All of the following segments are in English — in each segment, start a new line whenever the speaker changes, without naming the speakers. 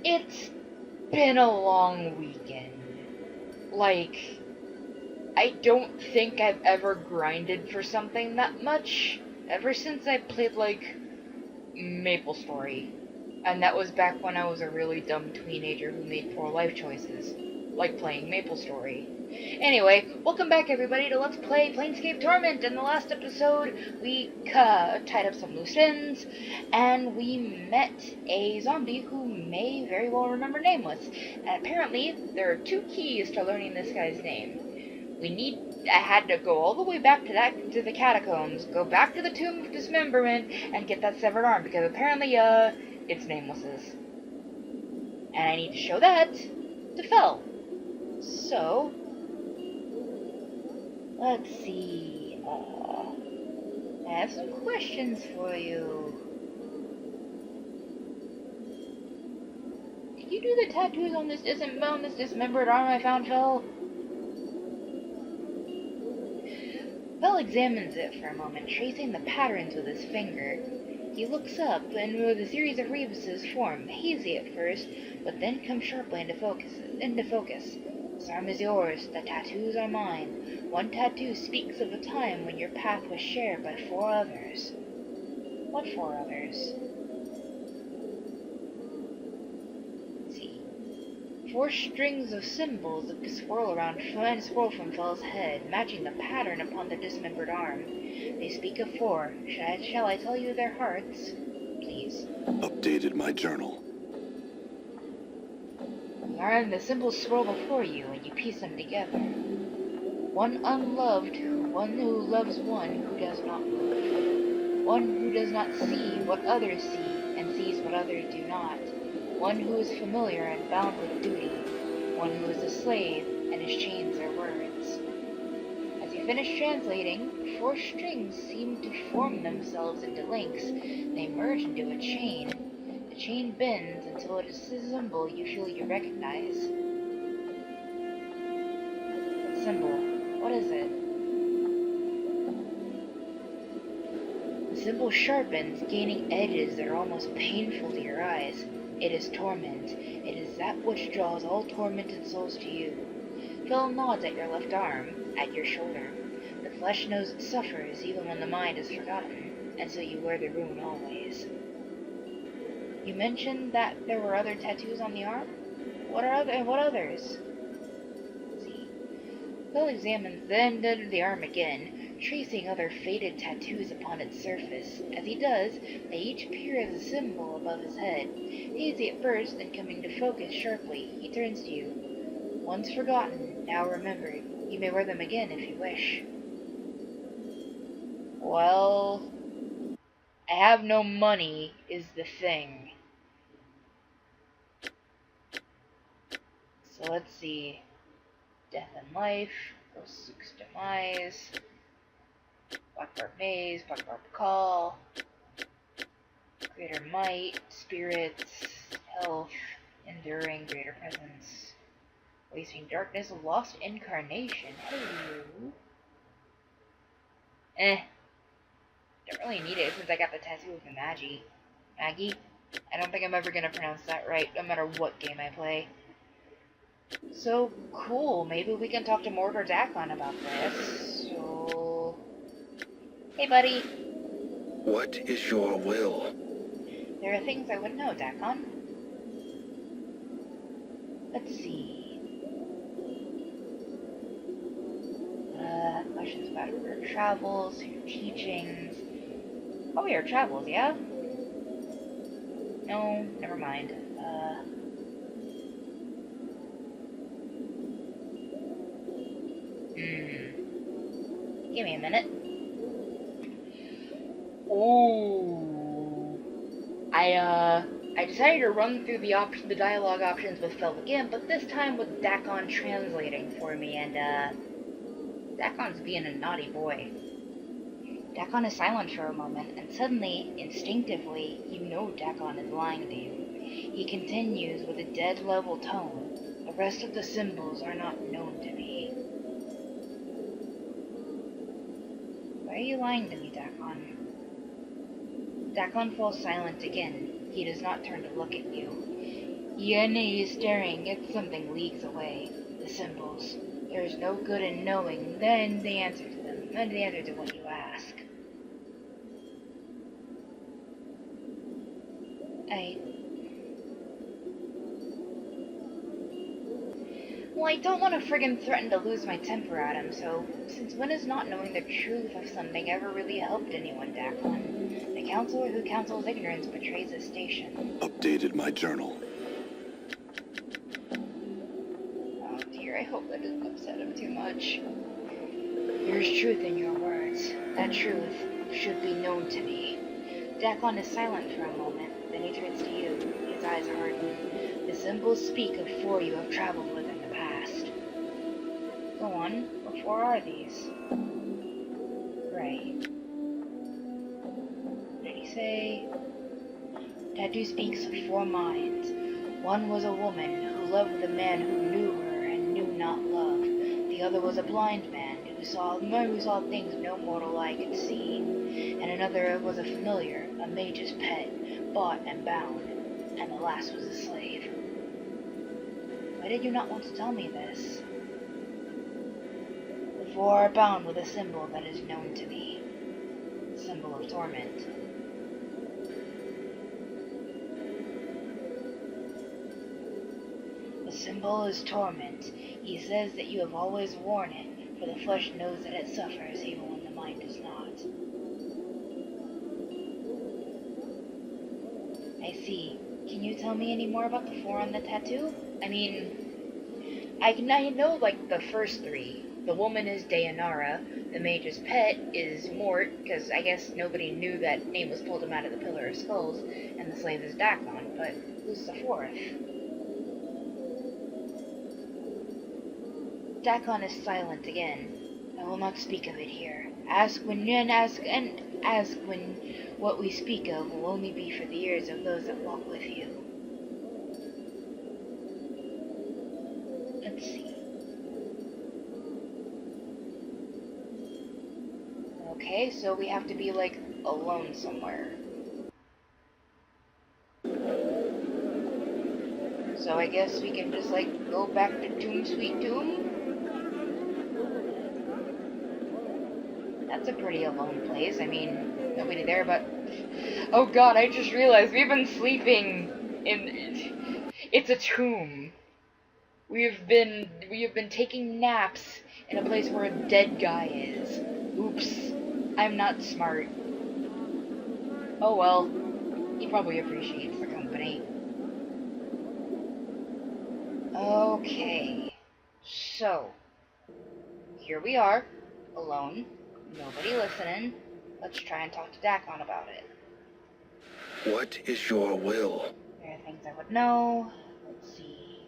It's been a long weekend. Like, I don't think I've ever grinded for something that much ever since I played, like, MapleStory. And that was back when I was a really dumb teenager who made poor life choices, like playing MapleStory. Anyway, welcome back everybody to Let's Play Planescape Torment. In the last episode, we tied up some loose ends, and we met a zombie who may very well remember Nameless. And apparently, there are two keys to learning this guy's name. I had to go all the way back to the catacombs, go back to the Tomb of Dismemberment, and get that severed arm, because apparently, it's Nameless's. And I need to show that to Fel. So, let's see, I have some questions for you. Did you do the tattoos on this dismembered arm I found, Fel? Fel examines it for a moment, tracing the patterns with his finger. He looks up, and with a series of rebuses form, hazy at first, but then come sharply into focus. This arm is yours, the tattoos are mine. One tattoo speaks of a time when your path was shared by 4 others. What 4 others? Let's see. 4 strings of symbols that swirl from Fel's head, matching the pattern upon the dismembered arm. They speak of 4. Shall I tell you their hearts? Please.
Updated my journal.
The symbols swirl before you, and you piece them together. One unloved, one who loves one who does not love. One who does not see what others see, and sees what others do not. One who is familiar and bound with duty. One who is a slave, and his chains are words. As you finish translating, 4 strings seem to form themselves into links. They merge into a chain. The chain bends until it is a symbol you feel you recognize. That symbol, what is it? The symbol sharpens, gaining edges that are almost painful to your eyes. It is torment. It is that which draws all tormented souls to you. Fel nods at your left arm, at your shoulder. The flesh knows it suffers even when the mind is forgotten, and so you wear the rune always. You mentioned that there were other tattoos on the arm? What others? Let's see. Fel examines the end of the arm again, tracing other faded tattoos upon its surface. As he does, they each appear as a symbol above his head. Hazy at first, then coming to focus sharply, he turns to you. Once forgotten, now remembered. You may wear them again if you wish. Well, I have no money, is the thing. So let's see. Death and Life, Ghost Sook's Demise, Blackbarb Maze, Blackbarb Call, Greater Might, Spirits, Health, Enduring, Greater Presence, Wasting Darkness, Lost Incarnation. Hello. Don't really need it since I got the tattoo of the Maggie. I don't think I'm ever gonna pronounce that right, no matter what game I play. So, cool, maybe we can talk to Mordor Dak'kon about this, so... Hey, buddy.
What is your will?
There are things I wouldn't know, Dak'kon. Let's see. Questions about your travels, your teachings. Oh, your travels, yeah? No, never mind. Give me a minute. Oh, I decided to run through the dialogue options with Fel again, but this time with Dak'kon translating for me, and Dak'kon's being a naughty boy. Dak'kon is silent for a moment, and suddenly, instinctively, you know Dak'kon is lying to you. He continues with a dead level tone. The rest of the symbols are not known to me. Why are you lying to me, Dak'kon? Dak'kon falls silent again. He does not turn to look at you. Yenna is staring at something leagues away. The symbols. There is no good in knowing, then the answer to them, and the answer to what you ask. Well, I don't want to friggin' threaten to lose my temper at him, so since when has not knowing the truth of something ever really helped anyone, Dak'kon? The counselor who counsels ignorance betrays his station.
Updated my journal.
Oh dear, I hope that doesn't upset him too much. There is truth in your words. That truth should be known to me. Dak'kon is silent for a moment, then he turns to you. His eyes harden. The symbols speak of four you have traveled with in the past. Go on, what four are these? Right. What did he say? Tattoo speaks of four minds. One was a woman who loved the man who knew her and knew not love. The other was a blind man who saw things no mortal eye could see. And another was a familiar, a mage's pet, bought and bound. And the last was a slave. Why did you not want to tell me this? The four are bound with a symbol that is known to me. The symbol of torment. The symbol is torment. He says that you have always worn it, for the flesh knows that it suffers even when the mind does not. I see. Can you tell me any more about the four on the tattoo? I mean, I know like the first three. The woman is Dayanara, the mage's pet is Mort, because I guess nobody knew that name was pulled him out of the Pillar of Skulls, and the slave is Dak'kon, but who's the fourth? Dak'kon is silent again. I will not speak of it here. Ask when what we speak of will only be for the ears of those that walk with you. Let's see. Okay, so we have to be, like, alone somewhere. So I guess we can just, like, go back to Tomb Sweet Tomb? That's a pretty alone place. I mean, nobody there but... Oh god, I just realized we've been sleeping in... It's a tomb. We have been taking naps in a place where a dead guy is. Oops. I'm not smart. Oh well. He probably appreciates the company. Okay. So. Here we are. Alone. Nobody listening. Let's try and talk to Dak'kon about it.
What is your will?
There are things I would know. Let's see.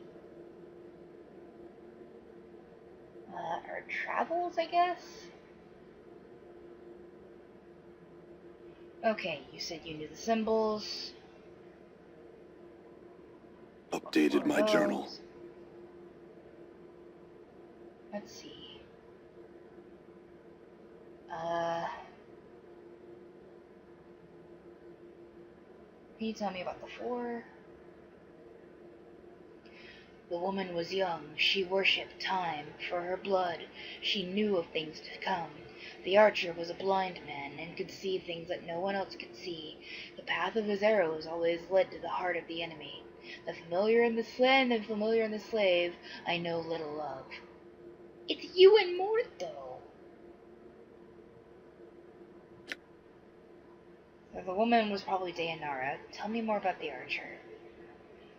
Our travels, I guess? Okay, you said you knew the symbols.
Updated my journal.
Let's see. Can you tell me about the four? The woman was young. She worshipped time. For her blood, she knew of things to come. The archer was a blind man and could see things that no one else could see. The path of his arrows always led to the heart of the enemy. The familiar and the slave I know little of. It's you and Mort, though. So the woman was probably Dayanara. Tell me more about the archer.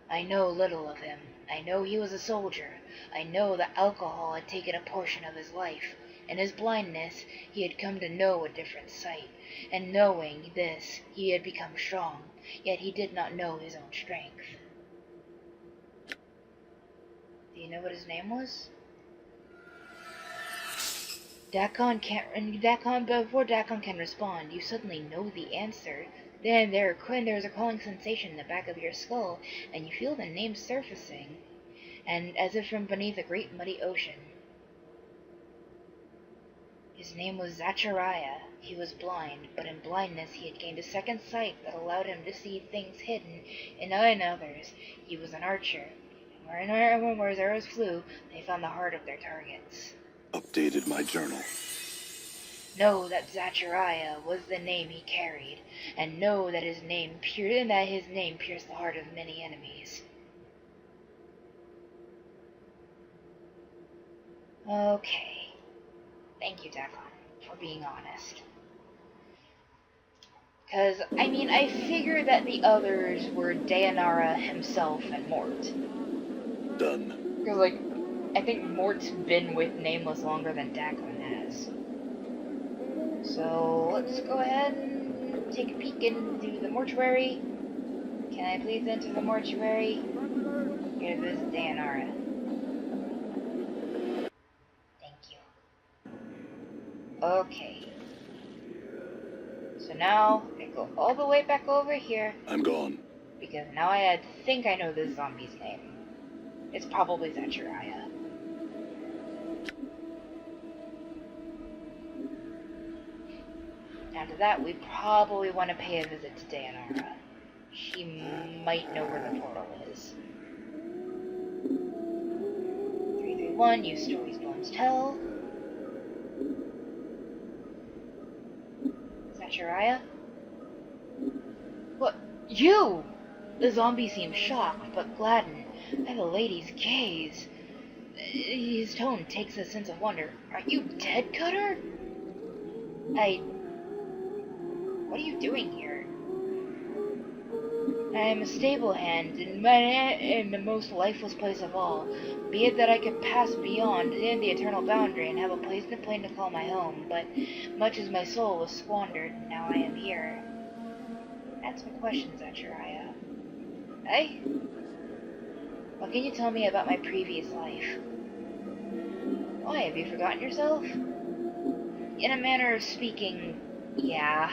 I know little of him. I know he was a soldier. I know that alcohol had taken a portion of his life. In his blindness, he had come to know a different sight. And knowing this, he had become strong. Yet he did not know his own strength. Do you know what his name was? Before Dak'kon can respond, you suddenly know the answer. Then there's a crawling sensation in the back of your skull, and you feel the name surfacing, and as if from beneath a great muddy ocean. His name was Zachariah. He was blind, but in blindness he had gained a second sight that allowed him to see things hidden in others. He was an archer, and where his arrows flew, they found the heart of their targets.
Updated my journal.
Know that Zachariah was the name he carried, and know that his name pierced the heart of many enemies. Okay. Thank you, Dak'kon, for being honest. Because, I mean, I figured that the others were Dayanara himself and Mort.
Done.
Because, like, I think Mort's been with Nameless longer than Dak'kon has. So, let's go ahead and take a peek into the mortuary. Can I please enter the mortuary? Here, this is Dayanara. Okay. So now I go all the way back over here.
I'm gone.
Because now I think I know this zombie's name. It's probably Zachariah. After that, we probably want to pay a visit to Dayanara. She might know where the portal is. 331, use stories bones tell. Zachariah? What? You! The zombie seems shocked, but gladdened by the lady's gaze. His tone takes a sense of wonder. Are you dead, Cutter? What are you doing here? I am a stable hand in the most lifeless place of all. Be it that I could pass beyond in the eternal boundary and have a place in the plane to call my home, but much as my soul was squandered, now I am here. Ask me questions, Zachariah. Eh? What can you tell me about my previous life? Why, have you forgotten yourself? In a manner of speaking, yeah.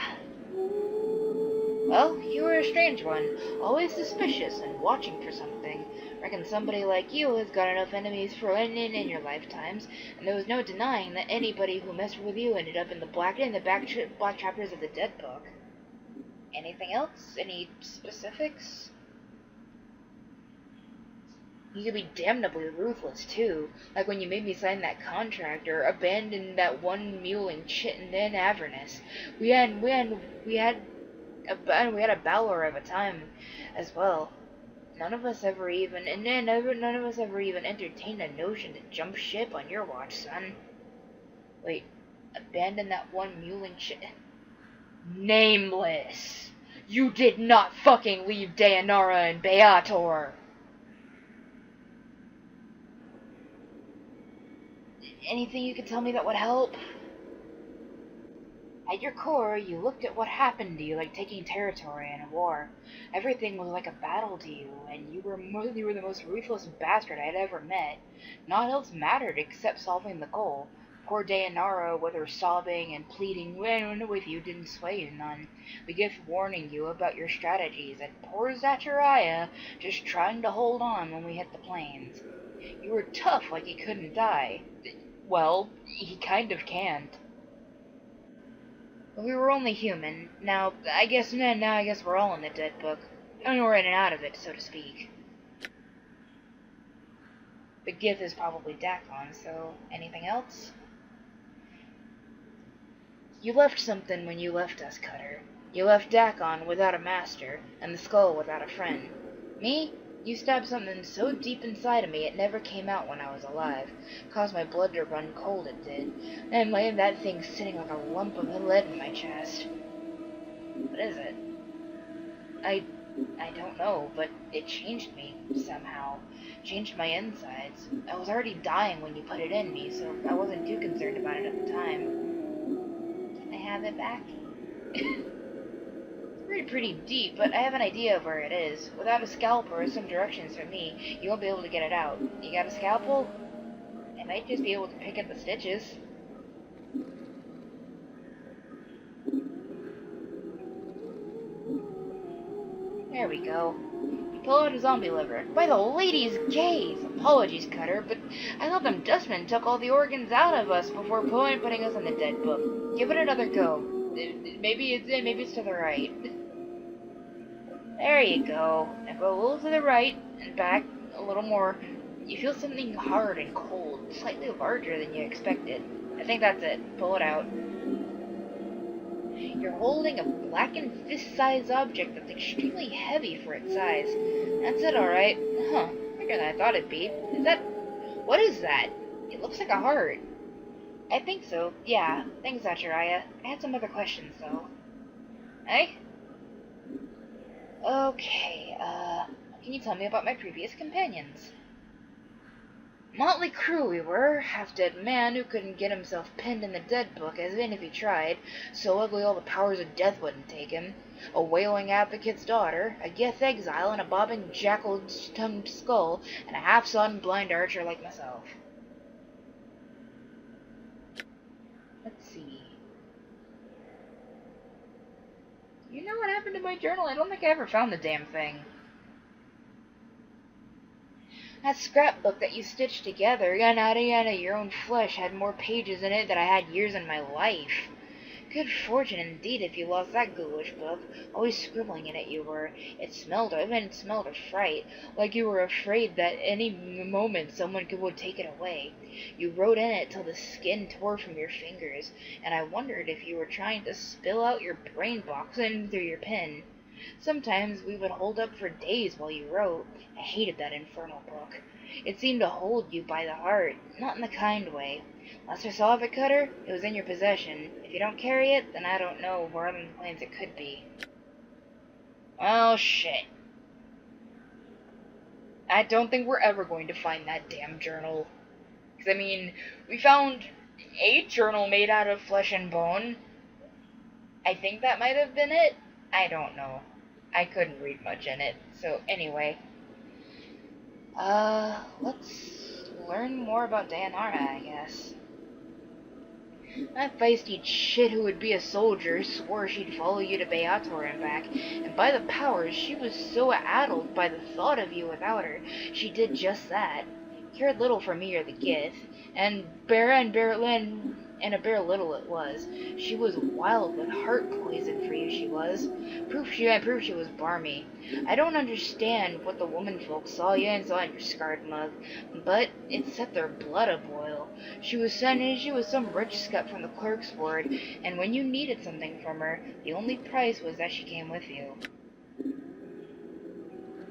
Well, you were a strange one, always suspicious and watching for something. Reckon somebody like you has got enough enemies for in your lifetimes, and there was no denying that anybody who messed with you ended up in the black chapters of the Dead Book. Anything else? Any specifics? You could be damnably ruthless too, like when you made me sign that contract or abandon that one mule in Avernus. We had a Balor of a time as well. None of us ever even entertained a notion to jump ship on your watch, son. Wait, abandon that one mule in Nameless! You did not fucking leave Dayanara and Beator! Anything you could tell me that would help? At your core, you looked at what happened to you like taking territory in a war. Everything was like a battle to you, and you were the most ruthless bastard I had ever met. Naught else mattered except solving the goal. Poor Dayanara, with her sobbing and pleading with you, didn't sway you none. We kept warning you about your strategies, and poor Zachariah just trying to hold on when we hit the plains. You were tough like he couldn't die. Well, he kind of can't. We were only human. Now I guess we're all in the Dead Book. And we're in and out of it, so to speak. The Gith is probably Dak'kon, so anything else? You left something when you left us, Cutter. You left Dak'kon without a master, and the skull without a friend. Me? You stabbed something so deep inside of me it never came out when I was alive. Caused my blood to run cold, it did. And that thing sitting like a lump of lead in my chest. What is it? I don't know, but it changed me, somehow. Changed my insides. I was already dying when you put it in me, so I wasn't too concerned about it at the time. Can I have it back? Pretty deep, but I have an idea of where it is. Without a scalpel or some directions from me, you won't be able to get it out. You got a scalpel? I might just be able to pick up the stitches. There we go. You pull out a zombie liver. By the lady's gaze! Apologies, Cutter, but I thought them dustmen took all the organs out of us before putting us in the dead book. Give it another go. Maybe it's to the right. There you go. Now go a little to the right and back a little more. You feel something hard and cold, slightly larger than you expected. I think that's it. Pull it out. You're holding a blackened fist-sized object that's extremely heavy for its size. That's it, alright. Huh. Bigger than I thought it'd be. Is that... What is that? It looks like a heart. I think so. Yeah. Thanks, Zachariah. I had some other questions, though. Eh? Okay, can you tell me about my previous companions? Motley crew we were, half-dead man who couldn't get himself pinned in the dead book as even if he tried, so ugly all the powers of death wouldn't take him, a wailing advocate's daughter, a Gith exile, and a bobbing jackal-tongued skull, and a half-sodden blind archer like myself. Let's see. You know what happened to my journal? I don't think I ever found the damn thing. That scrapbook that you stitched together, out of your own flesh, had more pages in it than I had years in my life. Good fortune indeed if you lost that ghoulish book. Always scribbling in it you were. It smelled of fright, like you were afraid that any moment someone would take it away. You wrote in it till the skin tore from your fingers, and I wondered if you were trying to spill out your brain box in through your pen. Sometimes we would hold up for days while you wrote. I hated that infernal book. It seemed to hold you by the heart, not in the kind way. Last I saw of it, Cutter, it was in your possession. If you don't carry it, then I don't know where on the planes it could be. Well, shit. I don't think we're ever going to find that damn journal. 'Cause, I mean, we found a journal made out of flesh and bone. I think that might have been it. I don't know. I couldn't read much in it. So, anyway. Let's learn more about Tana'ri, I guess. That feisty shit who would be a soldier swore she'd follow you to Beator and back, and by the powers, she was so addled by the thought of you without her, she did just that. Cared little for me or the Gith, and a bare little it was. She was wild with heart poison for you, she was. Proof she was barmy. I don't understand what the woman folks saw in your scarred mug, but it set their blood a-boil. She was some rich scut from the clerk's ward, and when you needed something from her, the only price was that she came with you.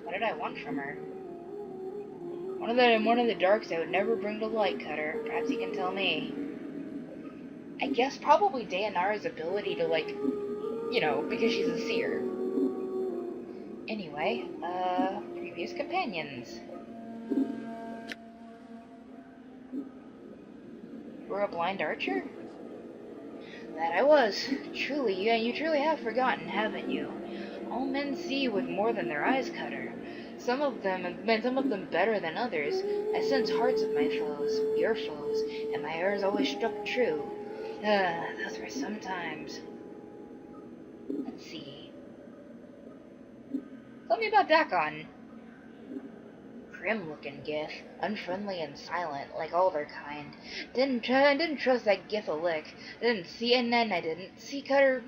What did I want from her? One of the darks I would never bring to light, Cutter. Perhaps you can tell me. I guess probably Tana'ri's ability to, because she's a seer. Anyway, previous companions. You were a blind archer? That I was. Truly, you truly have forgotten, haven't you? All men see with more than their eyes, Cutter. Some of them better than others. I sense hearts of my foes, your foes, and my arrows always struck true. Those were some times. Let's see. Tell me about Dak'kon. Grim-looking Gith, unfriendly and silent, like all their kind. Didn't trust that Gith a lick. I didn't see Cutter.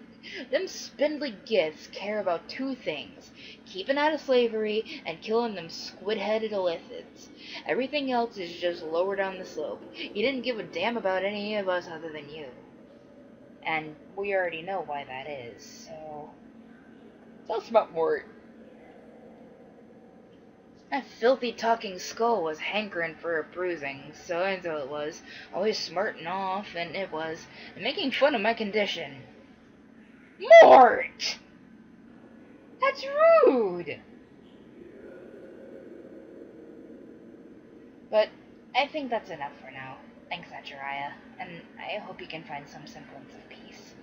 Them spindly Giths care about two things: keeping out of slavery and killing them squid-headed illithids. Everything else is just lower down the slope. He didn't give a damn about any of us other than you. And we already know why that is, so... Tell us about Mort. That filthy talking skull was hankering for a bruising, so it was. Always smarting off, and making fun of my condition. Mort! That's rude! But I think that's enough for now. Thanks, Zachariah, and I hope you can find some semblance of peace.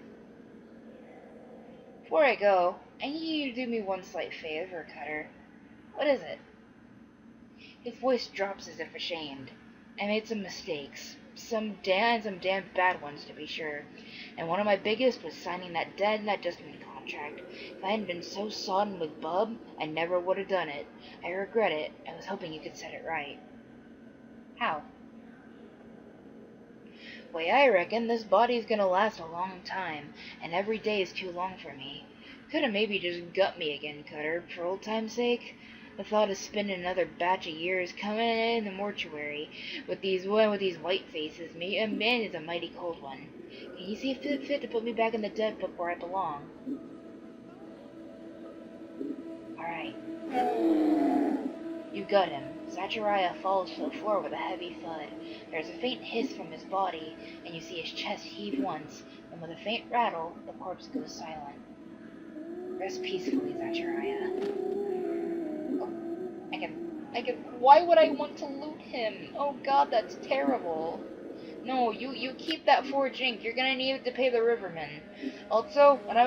Before I go, I need you to do me one slight favor, Cutter. What is it? His voice drops as if ashamed. I made some mistakes. Some damn bad ones, to be sure. And one of my biggest was signing that Dustman contract. contract. If I hadn't been so sodden with Bub, I never would have done it. I regret it. I was hoping you could set it right. How? Way I reckon, this body's gonna last a long time, and every day is too long for me. Coulda maybe just gut me again, Cutter, for old time's sake. The thought of spending another batch of years coming in the mortuary with these white faces, man is a mighty cold one. Can you see if it fit to put me back in the dead book where I belong? Alright. You gut him. Zachariah falls to the floor with a heavy thud. There's a faint hiss from his body, and you see his chest heave once, and with a faint rattle, the corpse goes silent. Rest peacefully, Zachariah. Oh, why would I want to loot him? Oh god, that's terrible. No, you keep that forge ink. You're gonna need it to pay the rivermen. Also, what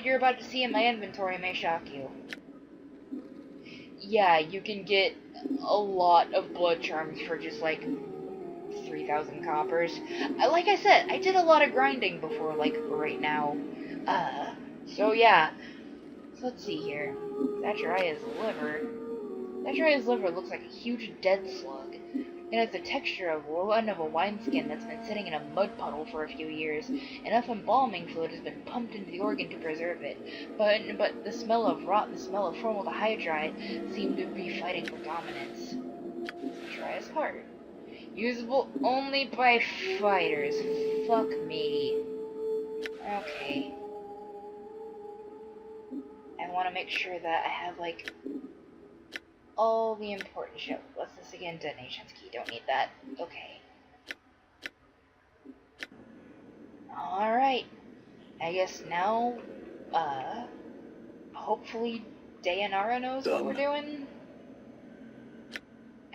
you're about to see in my inventory may shock you. Yeah, you can get a lot of blood charms for just like 3,000 coppers. Like I said, I did a lot of grinding before, like right now. So yeah. So let's see here. Zachariah's liver looks like a huge dead slug. It has the texture of one of a wineskin that's been sitting in a mud puddle for a few years. Enough embalming fluid has been pumped into the organ to preserve it. But the smell of rot and the smell of formaldehyde seem to be fighting for dominance. Zachariah's heart. Usable only by fighters. Fuck me. Okay. I want to make sure that I have, like, all the important shit. What's this again? Detonations key. Don't need that. Okay. Alright. I guess now, hopefully Tana'ri knows what we're doing.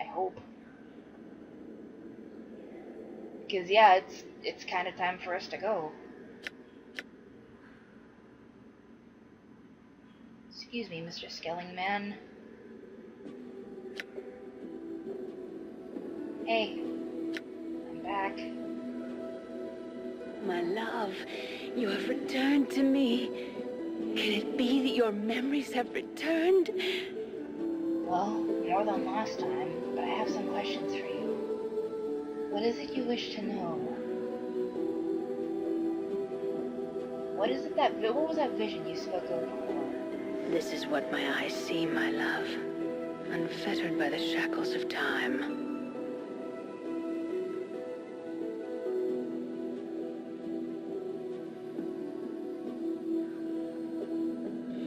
I hope. Because, yeah, it's kind of time for us to go. Excuse me, Mr. Skellingman. Hey, I'm back.
My love, you have returned to me. Can it be that your memories have returned?
Well, more than last time, but I have some questions for you. What is it you wish to know? What was that vision you spoke of before?
This is what my eyes see, my love. Unfettered by the shackles of time.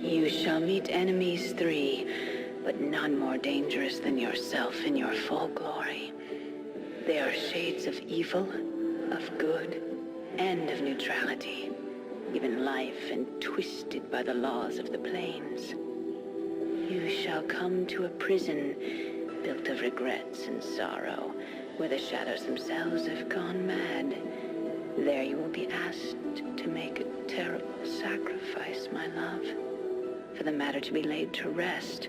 You shall meet enemies 3, but none more dangerous than yourself in your full glory. They are shades of evil, of good, and of neutrality, given life and twisted by the laws of the plains. You shall come to a prison built of regrets and sorrow, where the shadows themselves have gone mad. There you will be asked to make a terrible sacrifice, my love. For the matter to be laid to rest,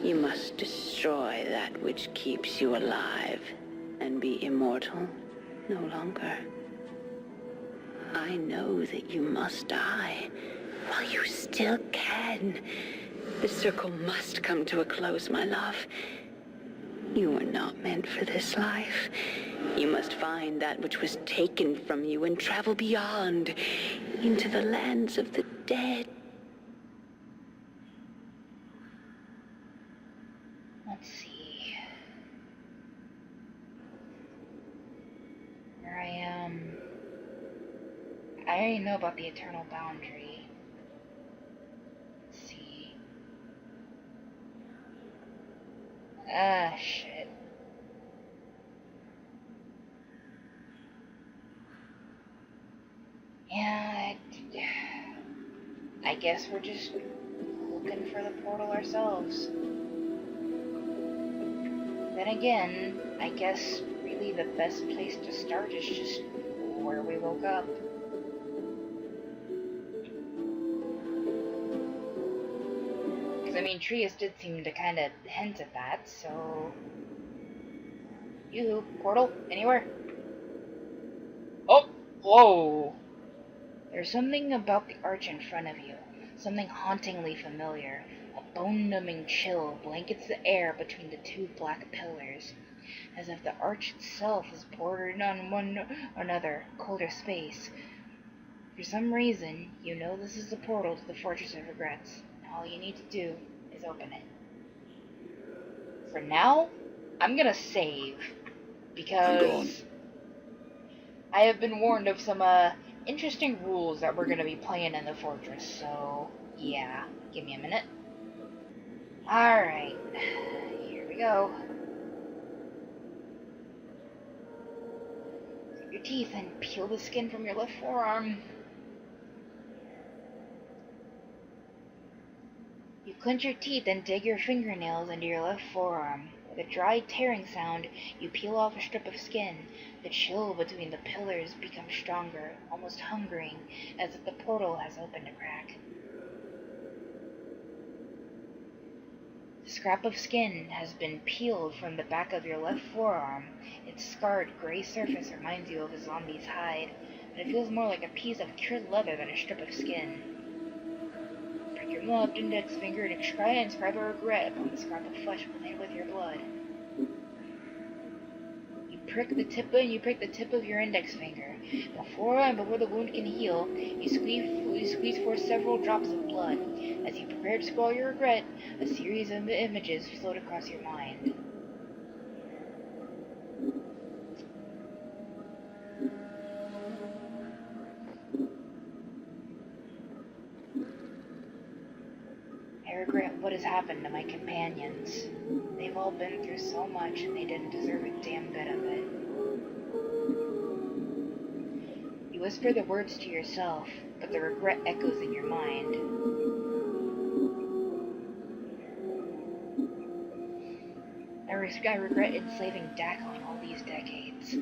you must destroy that which keeps you alive and be immortal no longer. I know that you must die while you still can. The circle must come to a close, my love. You were not meant for this life. You must find that which was taken from you and travel beyond, into the lands of the dead.
Let's see. Here I am. I already know about the Eternal Boundary. Let's see. Shit. Yeah, I guess we're just looking for the portal ourselves. Then again, I guess really the best place to start is just where we woke up. Because, I mean, Trius did seem to kind of hint at that, so... Yoo-hoo, portal, anywhere? Oh, whoa! There's something about the arch in front of you. Something hauntingly familiar. A bone-numbing chill blankets the air between the two black pillars, as if the arch itself is bordered on one another, colder space. For some reason, you know this is the portal to the Fortress of Regrets. All you need to do is open it. For now, I'm gonna save, because I have been warned of some interesting rules that we're gonna be playing in the fortress, so yeah, give me a minute. Alright, here we go. Grit your teeth and peel the skin from your left forearm. You clench your teeth and dig your fingernails into your left forearm. With a dry tearing sound, you peel off a strip of skin. The chill between the pillars becomes stronger, almost hungering, as if the portal has opened a crack. The scrap of skin has been peeled from the back of your left forearm. Its scarred gray surface reminds you of a zombie's hide, but it feels more like a piece of cured leather than a strip of skin. Prick your left index finger and inscribe a regret upon the scrap of flesh made with your blood. You prick the tip of your index finger. Before the wound can heal, you squeeze forth several drops of blood. As you prepare to scroll your regret, a series of images float across your mind. I regret what has happened to my companions. They've all been through so much, and they didn't deserve a damn bit of it. You whisper the words to yourself, but the regret echoes in your mind. I regret enslaving Dak'kon all these decades.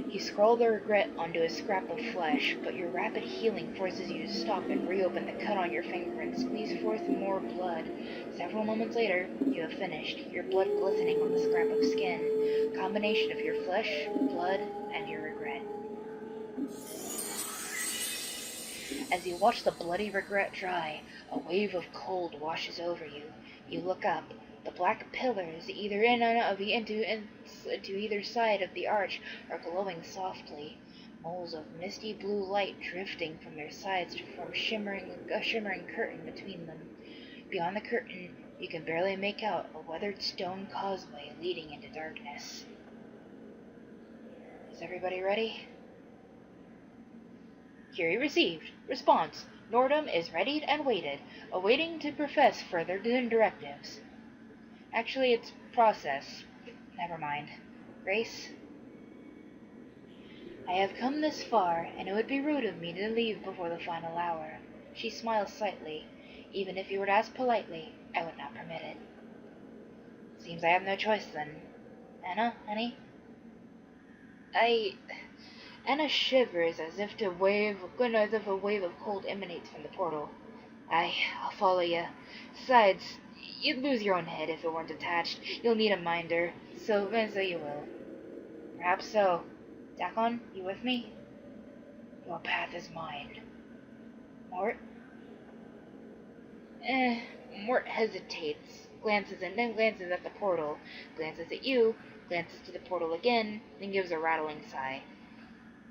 You scroll the regret onto a scrap of flesh, but your rapid healing forces you to stop and reopen the cut on your finger and squeeze forth more blood. Several moments later, you have finished, your blood glistening on the scrap of skin, a combination of your flesh, blood, and your regret. As you watch the bloody regret dry, a wave of cold washes over you. You look up. The black pillars, into either side of the arch, are glowing softly. Moles of misty blue light drifting from their sides to form a shimmering curtain between them. Beyond the curtain, you can barely make out a weathered stone causeway leading into darkness. Is everybody ready? Query received. Response. Nordum is readied and waited, awaiting to profess further directives. Actually, it's process. Never mind. Grace? I have come this far, and it would be rude of me to leave before the final hour. She smiles slightly. Even if you were to ask politely, I would not permit it. Seems I have no choice then. Anna, honey? Anna shivers as if a wave of cold emanates from the portal. I'll follow you. Besides, you'd lose your own head if it weren't attached. You'll need a minder, so you will. Perhaps so. Dak'kon, you with me? Your path is mine. Mort? Mort hesitates, glances at the portal, glances at you, glances to the portal again, then gives a rattling sigh.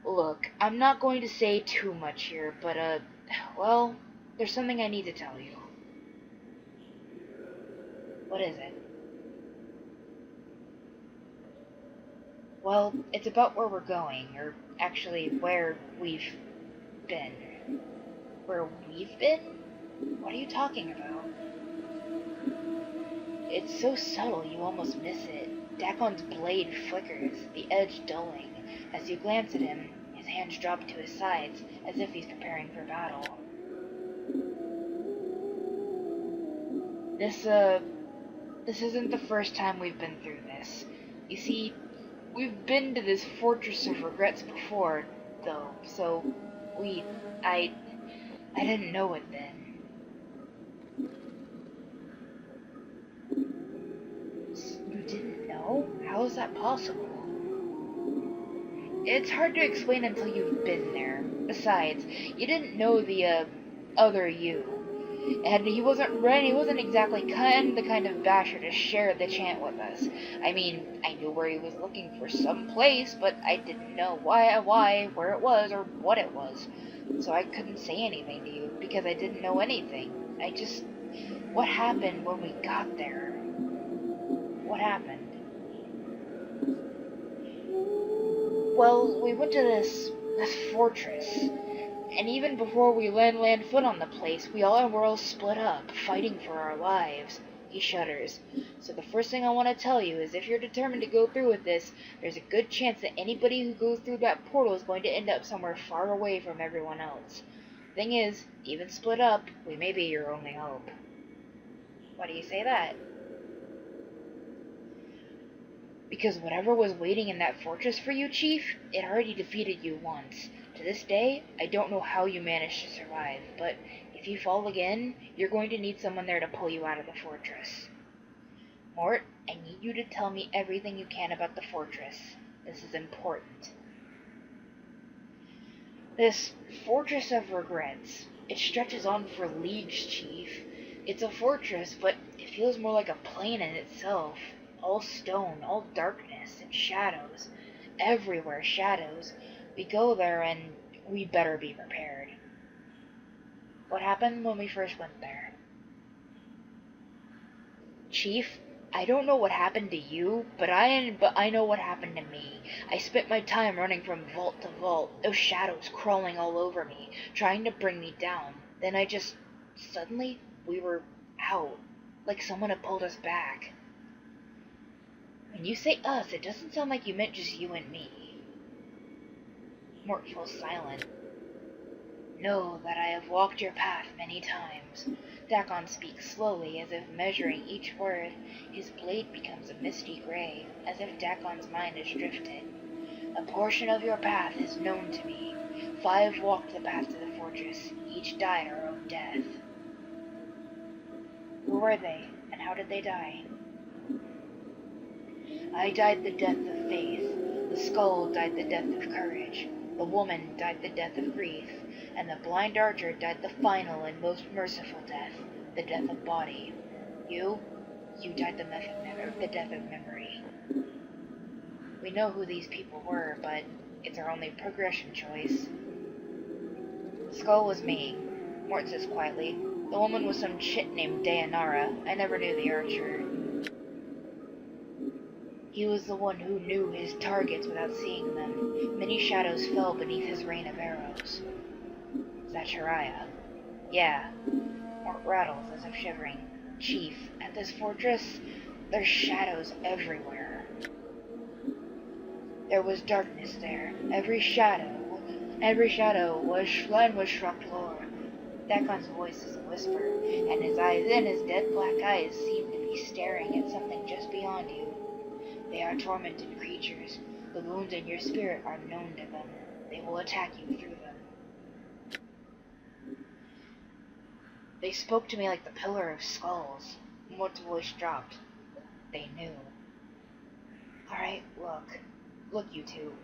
Look, I'm not going to say too much here, but, well, there's something I need to tell you. What is it? Well, it's about where we're going, or actually where we've been. Where we've been? What are you talking about? It's so subtle you almost miss it. Dak'kon's blade flickers, the edge dulling. As you glance at him, his hands drop to his sides, as if he's preparing for battle. This isn't the first time we've been through this. You see, we've been to this Fortress of Regrets before, though, so I didn't know it then. You didn't know? How is that possible? It's hard to explain until you've been there. Besides, you didn't know the, other you. And he wasn't exactly the kind of basher to share the chant with us. I mean, I knew where he was looking for some place, but I didn't know why, where it was, or what it was. So I couldn't say anything to you, because I didn't know anything. What happened when we got there? What happened? Well, we went to this fortress, and even before we land foot on the place, were all split up, fighting for our lives. He shudders. So the first thing I want to tell you is if you're determined to go through with this, there's a good chance that anybody who goes through that portal is going to end up somewhere far away from everyone else. Thing is, even split up, we may be your only hope. Why do you say that? Because whatever was waiting in that fortress for you, Chief, it already defeated you once. To this day, I don't know how you managed to survive, but if you fall again, you're going to need someone there to pull you out of the fortress. Mort, I need you to tell me everything you can about the fortress. This is important. This Fortress of Regrets, it stretches on for leagues, Chief. It's a fortress, but it feels more like a plane in itself. All stone, all darkness and shadows. Everywhere shadows. We go there and we better be prepared. What happened when we first went there? Chief, I don't know what happened to you, but I know what happened to me. I spent my time running from vault to vault, those shadows crawling all over me, trying to bring me down. Then suddenly, we were out, like someone had pulled us back. When you say us, it doesn't sound like you meant just you and me. Mort falls silent. Know that I have walked your path many times. Dak'kon speaks slowly, as if measuring each word. His blade becomes a misty gray, as if Dak'kon's mind has drifted. A portion of your path is known to me. 5 walked the path to the fortress. Each died our own death. Who were they, and how did they die? I died the death of faith. The skull died the death of courage. The woman died the death of grief. And the blind archer died the final and most merciful death, the death of body. You died the death of memory. We know who these people were, but it's our only progression choice. The skull was me, Mort says quietly. The woman was some chit named Tana'ri. I never knew the archer. He was the one who knew his targets without seeing them. Many shadows fell beneath his rain of arrows. Is that Shariah? Yeah. Mort rattles as if shivering. Chief, at this fortress, there's shadows everywhere. There was darkness there. Every shadow was struck lower. Dak'kon's voice is a whisper, and his dead black eyes seem to be staring at something just beyond you. They are tormented creatures. The wounds in your spirit are known to them. They will attack you through them. They spoke to me like the Pillar of Skulls. Mort's voice dropped. They knew. Alright, look you two.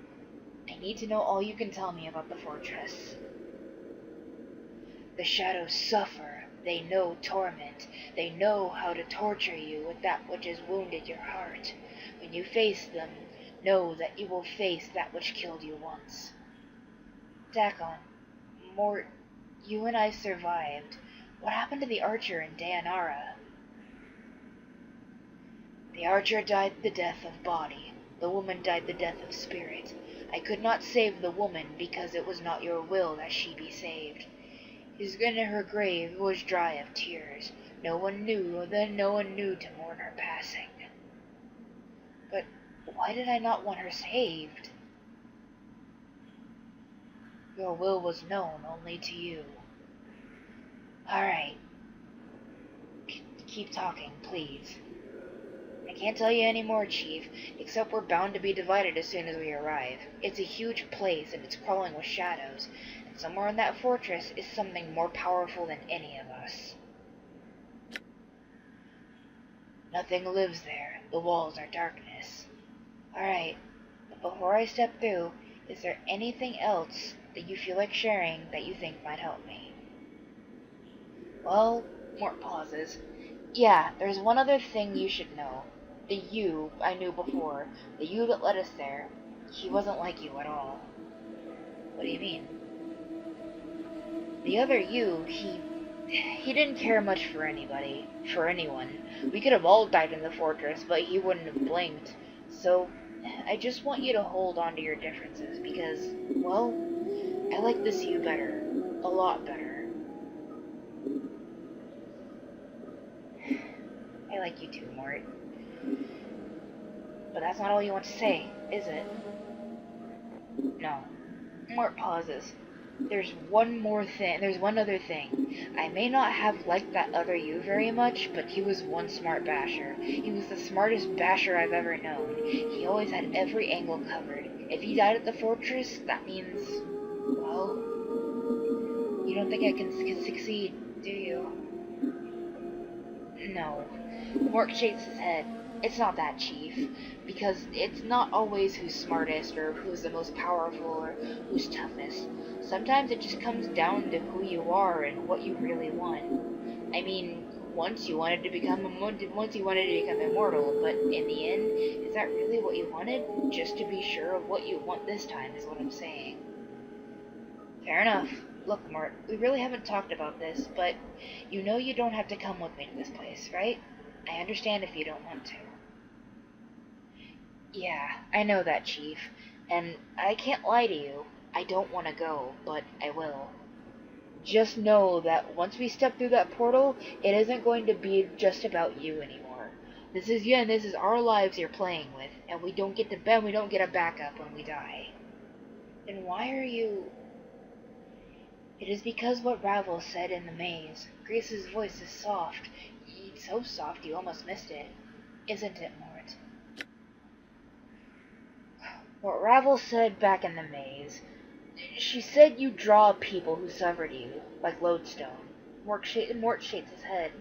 I need to know all you can tell me about the fortress. The shadows suffer. They know torment. They know how to torture you with that which has wounded your heart. When you face them, know that you will face that which killed you once. Dak'kon, Mort, you and I survived. What happened to the archer and Tana'ri? The archer died the death of body. The woman died the death of spirit. I could not save the woman because it was not your will that she be saved. His skin in her grave was dry of tears. No one knew to mourn her passing. But why did I not want her saved? Your will was known only to you. Alright. Keep talking, please. I can't tell you any more, Chief, except we're bound to be divided as soon as we arrive. It's a huge place, and it's crawling with shadows, and somewhere in that fortress is something more powerful than any of us. Nothing lives there. The walls are darkness. Alright, but before I step through, Is there anything else that you feel like sharing that you think might help me? Well, Mort pauses. Yeah, there's one other thing you should know. The you I knew before, the you that led us there, he wasn't like you at all. What do you mean? The other you, he didn't care much for anybody, for anyone. We could have all died in the fortress, but he wouldn't have blinked. So, I just want you to hold on to your differences, because, well, I like this you better. A lot better. I like you too, Mort. But that's not all you want to say, is it? No. Mort pauses. There's one other thing. I may not have liked that other you very much, but he was one smart basher. He was the smartest basher I've ever known. He always had every angle covered. If he died at the fortress, that means, well, you don't think I can succeed, do you? No. Mort shakes his head. It's not that, Chief. Because it's not always who's smartest, or who's the most powerful, or who's toughest. Sometimes it just comes down to who you are and what you really want. I mean, once you wanted to become immortal, but in the end, is that really what you wanted? Just to be sure of what you want this time is what I'm saying. Fair enough. Look, Mort, we really haven't talked about this, but you know you don't have to come with me to this place, right? I understand if you don't want to. Yeah, I know that, Chief. And I can't lie to you. I don't want to go, but I will. Just know that once we step through that portal, it isn't going to be just about you anymore. This is our lives you're playing with, and we don't get a backup when we die. Then why are you... It is because what Ravel said in the maze. Grace's voice is soft. So soft you almost missed it. Isn't it, Mort? What Ravel said back in the maze. She said you draw people who suffered you, like lodestone. Mort shakes his head.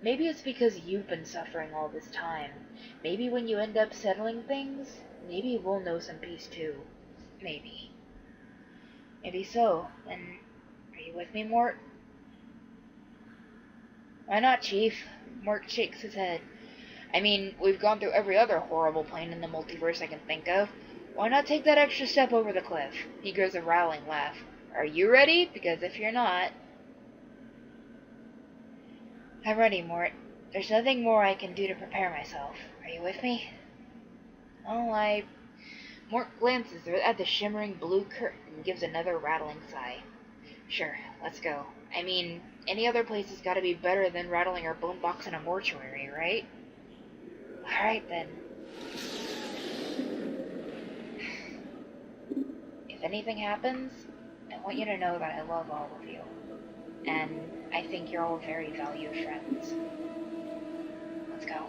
Maybe it's because you've been suffering all this time. Maybe when you end up settling things, maybe we'll know some peace too. Maybe. Maybe so. Then, are you with me, Mort? Why not, Chief? Mort shakes his head. I mean, we've gone through every other horrible plane in the multiverse I can think of. Why not take that extra step over the cliff? He gives a rowling laugh. Are you ready? Because if you're not... I'm ready, Mort. There's nothing more I can do to prepare myself. Are you with me? Oh, Mort glances at the shimmering blue curtain and gives another rattling sigh. Sure, let's go. I mean, any other place has got to be better than rattling our bone box in a mortuary, right? Alright then. If anything happens, I want you to know that I love all of you. And I think you're all very valued friends. Let's go.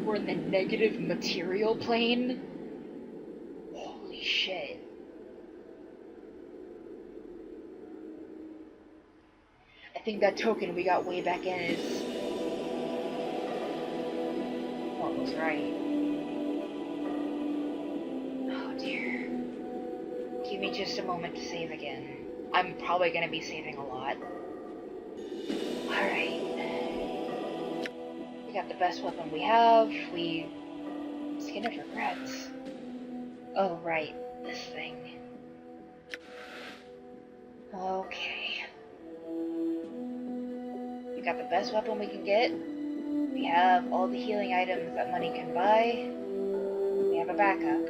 We're in the negative material plane? Holy shit. I think that token we got way back in is... What was right. Oh dear. Give me just a moment to save again. I'm probably gonna be saving a lot. Alright. We got the best weapon we have. Skin of regrets. Oh right, this thing. Okay. We got the best weapon we can get. We have all the healing items that money can buy. We have a backup.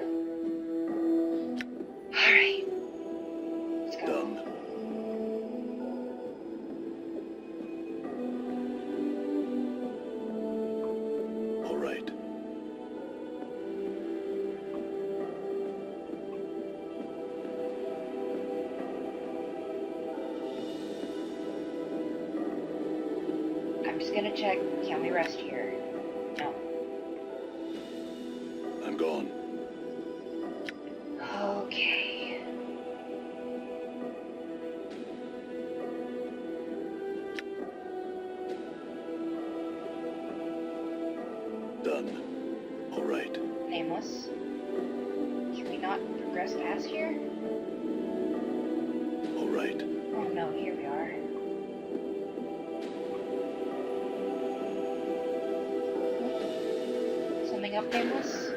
Alright. Let's go.
Done. All right.
I'm just gonna check, can we rest here? No.
I'm gone.
Okay. this? Can we not progress past here?
All right.
Oh no, here we are. Something up, Nameless?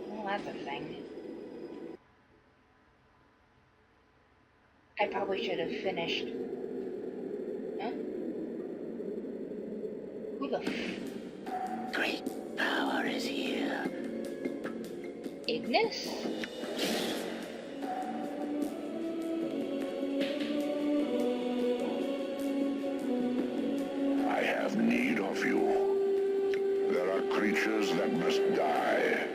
Well, that's a thing. I probably should have finished. Huh? Who the
Great power is here.
Ignis?
I have need of you. There are creatures that must die.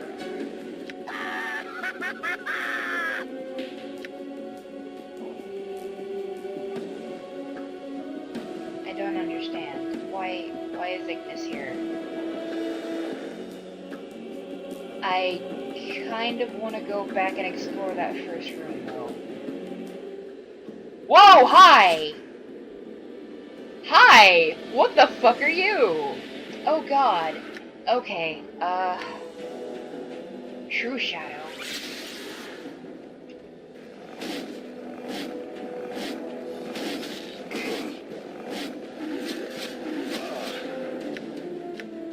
I don't understand. Why is Ignis here? I kind of want to go back and explore that first room, though. Whoa, hi! Hi! What the fuck are you? Oh god. Okay, True Shadow.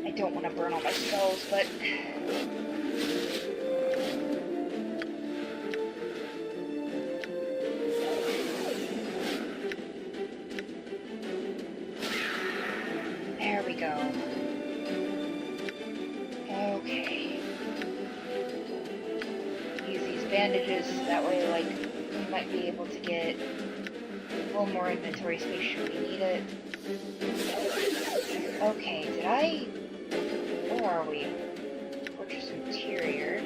I don't want to burn all my spells, but... There we go. Okay. Use these bandages, that way, like, we might be able to get a little more inventory space should we need it. Okay, did I... Where are we? Fortress Interior.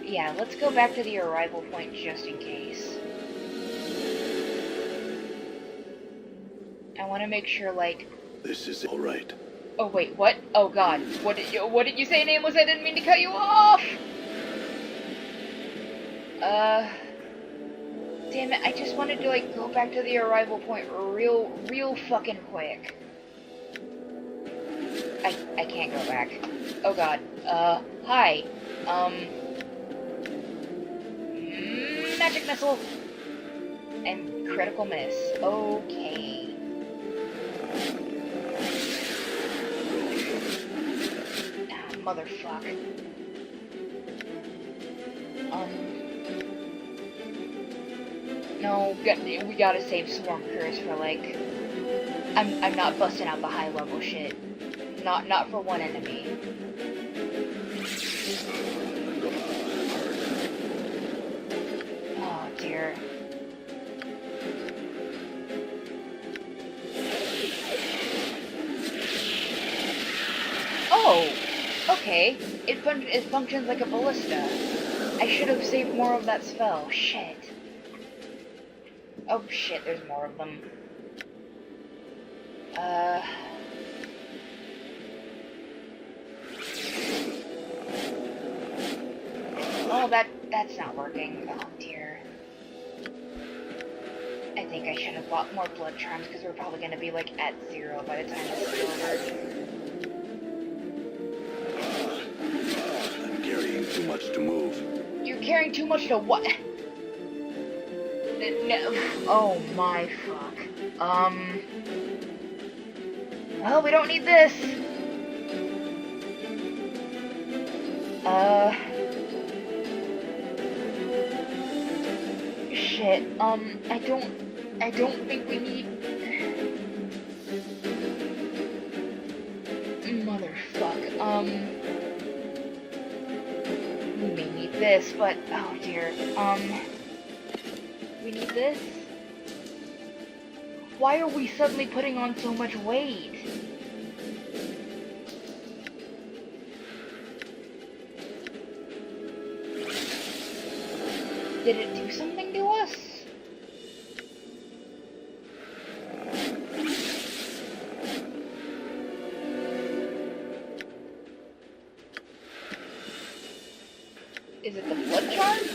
Yeah, let's go back to the arrival point just in case. I want to make sure, like...
This is all right.
Oh wait, what? Oh god, what did you say, Nameless? I didn't mean to cut you off! Damn it, I just wanted to, like, go back to the arrival point real fucking quick. I can't go back. Oh god. Hi. Magic missile! And critical miss. Okay. Ah, motherfuck. No, we gotta save Swarm Curse for, like... I'm not busting out the high level shit. Not for one enemy. Oh dear. Oh! Okay. It functions like a ballista. I should have saved more of that spell. Shit. Oh shit, there's more of them. Oh, that's not working. Oh dear. I think I should have bought more blood charms because we're probably gonna be like at 0 by the time this is over.
I'm carrying too much to move.
You're carrying too much to what? No. Oh my fuck. Well, we don't need this. Shit. I don't think we need... Motherfuck. We may need this, but, oh dear. We need this? Why are we suddenly putting on so much weight? Did it do something to us? Is it the blood charms?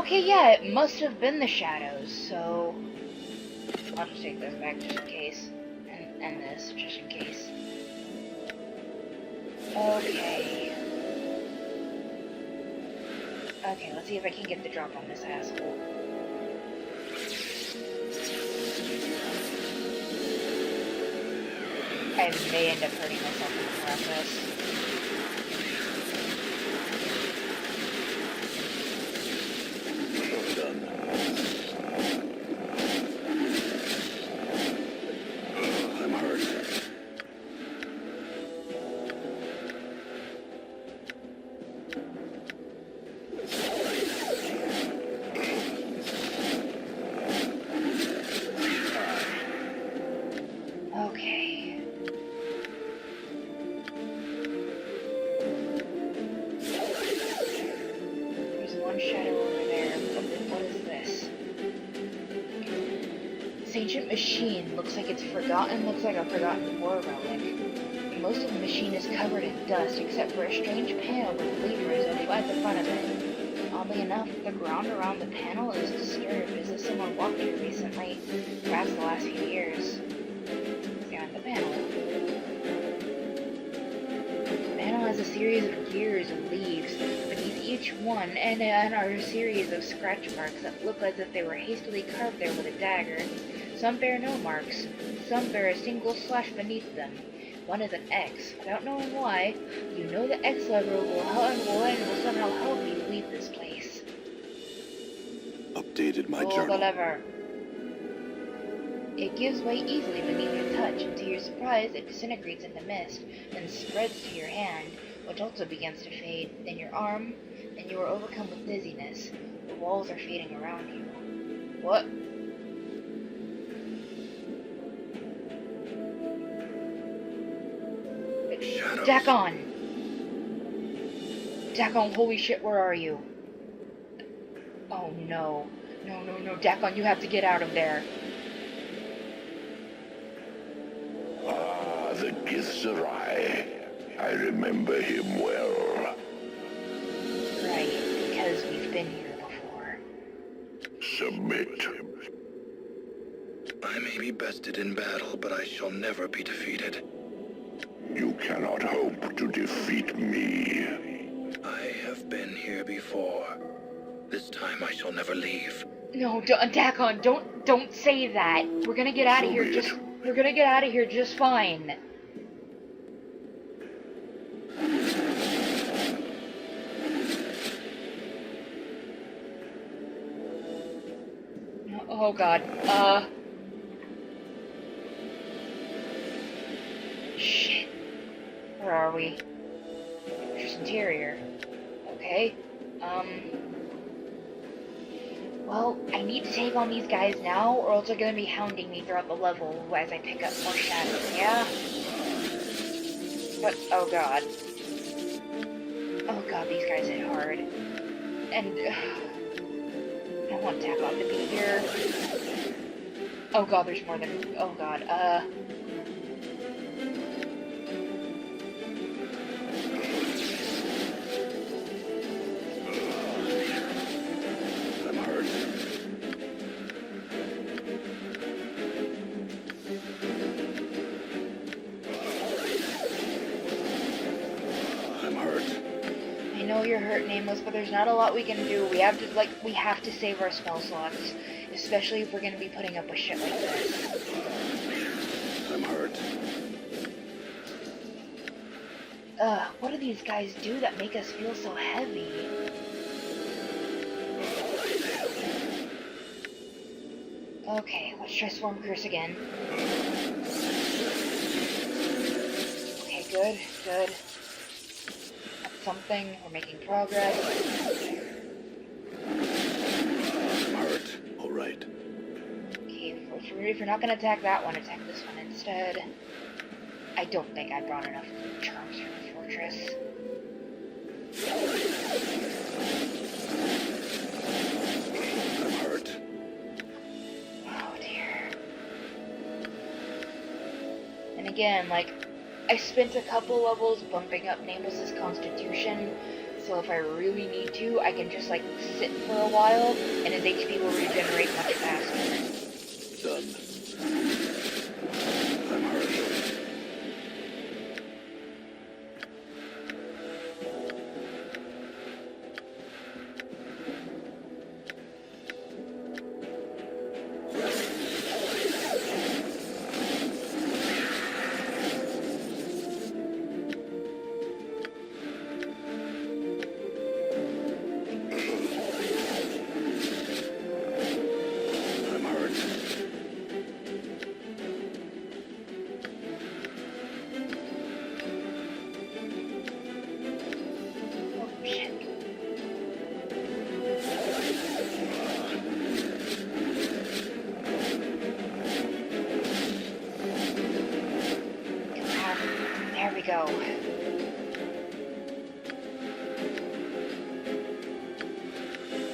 Okay, yeah, it must have been the shadows, so... I'll just take those back just in case. And this, just in case. Okay. Okay, let's see if I can get the drop on this asshole. I may end up hurting myself in the process.
I'm hurt.
Okay. There's one shadow over there. What is this? This ancient machine looks like it's forgotten, looks like a forgotten war relic. Most of the machine is covered in dust, except for a strange panel with levers at the front of it. Oddly enough, the ground around the panel is disturbed as if someone walked here recently, perhaps the last few years. Behind the panel. The panel has a series of gears and leaves. Beneath each one, and are a series of scratch marks that look as if they were hastily carved there with a dagger. Some bear no marks. Some bear a single slash beneath them. One is an X. Without knowing why, you know the X lever will somehow help you leave this place.
Updated my
Pull the
journal.
lever. It gives way easily beneath your touch, and to your surprise, it disintegrates into mist, then spreads to your hand, which also begins to fade, then your arm, and you are overcome with dizziness. The walls are fading around you. What?
Shadows.
Dak'kon! Dak'kon, holy shit, where are you? Oh no. No, Dak'kon, you have to get out of there.
Ah, the Githzerai. I remember him well.
Right, because we've been here before.
Submit.
I may be bested in battle, but I shall never be defeated.
You cannot hope to defeat me.
I have been here before. This time I shall never leave.
No, Dak'kon, don't say that. We're gonna get out of here we're gonna get out of here just fine. Oh god. Shit. Where are we? Just interior. Okay. Well, I need to take on these guys now, or else they're gonna be hounding me throughout the level as I pick up more shadows, yeah? But, oh god. Oh god, these guys hit hard. And, I want Dak'kon to be here. Oh god, there's more than, oh god,
I'm hurt. I'm hurt.
I know you're hurt, Nameless, but there's not a lot we can do. We have to save our spell slots. Especially if we're gonna be putting up with shit like this.
I'm hurt.
What do these guys do that make us feel so heavy? Okay, let's try Swarm Curse again. Okay, good. That's something. We're making progress.
I'm hurt. All right.
Okay, if you're not gonna attack that one, attack this one instead. I don't think I brought enough charms for the fortress.
I'm hurt.
Oh dear. And again, like, I spent a couple levels bumping up Nameless's constitution, so if I really need to, I can just, like, sit for a while, and his HP will regenerate much faster.
Done. I'm hurt.
There we go.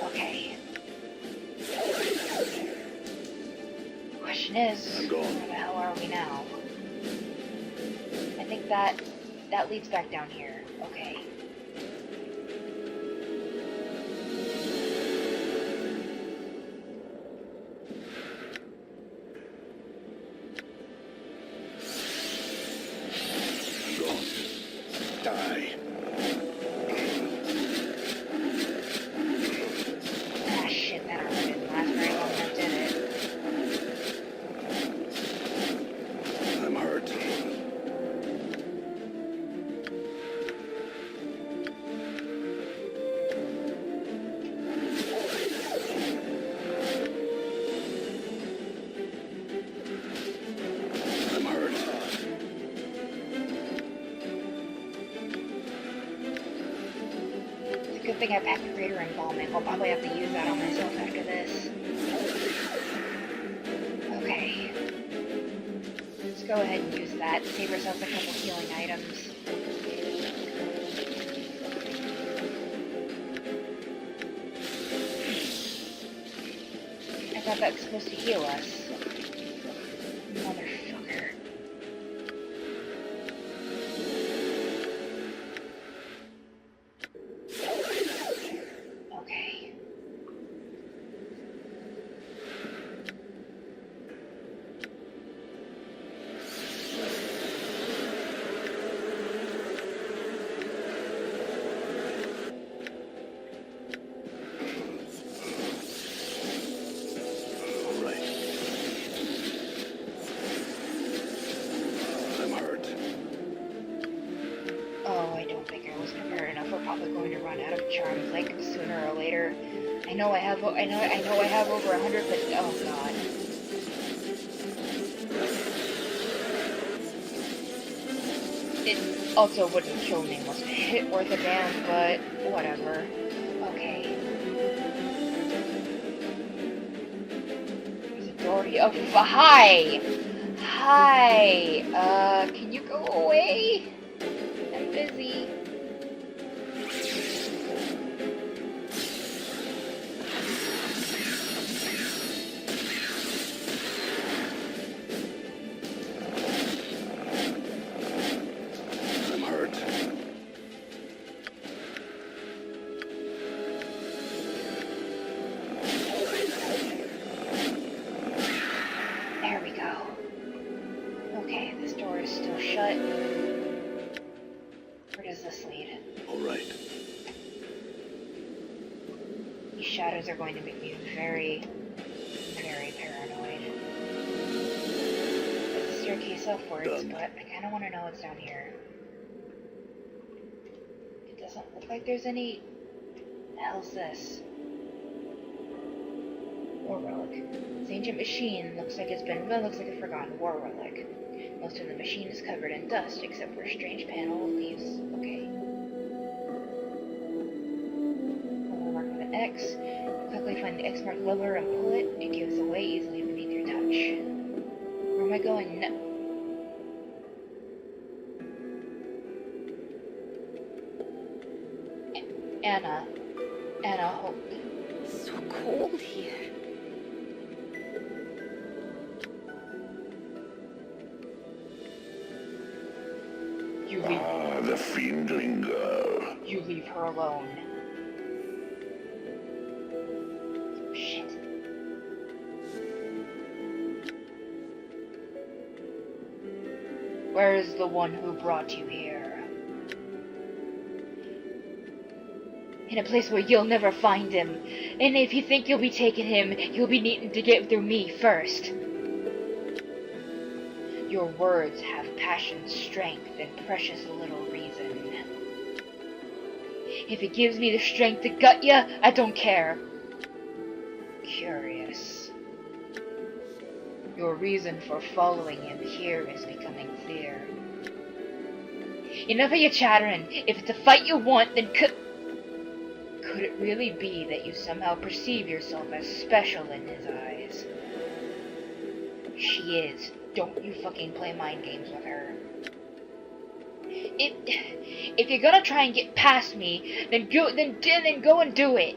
Okay. Question is, where the hell are we now? I think that leads back down here. Okay.
Die.
Ah, shit, that armor didn't last very long, that did it.
I'm hurt. I'm hurt.
It's a good thing I packed greater embalming. I'll probably have to use that on myself after this. Okay. Let's go ahead and use that. Save ourselves a couple healing items. I thought that was supposed to heal us. Motherfucker. Okay.
All right. I'm hurt.
Oh, I don't think I was prepared enough. We're probably going to run out of charms, like, sooner or later. I know I have over 100, but oh god. It also wouldn't kill me unless it hit worth a damn, but whatever. Okay. There's a door here. Oh, hi! Hi! Can you go away? I'm busy.
I'm hurt.
There we go. Okay, this door is still shut. Where does this lead?
All right.
These shadows are going to make me very, very paranoid. There's a staircase upwards,
Done.
but I kind of want to know what's down here. It doesn't look like there's any... The hell's this? War relic. This ancient machine looks like a forgotten war relic. Most of the machine is covered in dust, except for a strange panel of leaves. Okay. Mark with an X. Quickly find the X marked lever and pull it. It gives away easily beneath your touch. Where am I going? No. Anna, hold.
It's so cold here.
You
Ah, the fiendling girl.
you leave her alone. Shit. Where is the one who brought you here? In a place where you'll never find him. And if you think you'll be taking him, you'll be needing to get through me first. Your words have passion, strength, and precious little reason. If it gives me the strength to gut ya, I don't care. Curious. Your reason for following him here is becoming clear. Enough of your chattering. If it's a fight you want, then could it really be that you somehow perceive yourself as special in his eyes? She is. Don't you fucking play mind games with her. If you're gonna try and get past me, then go and do it.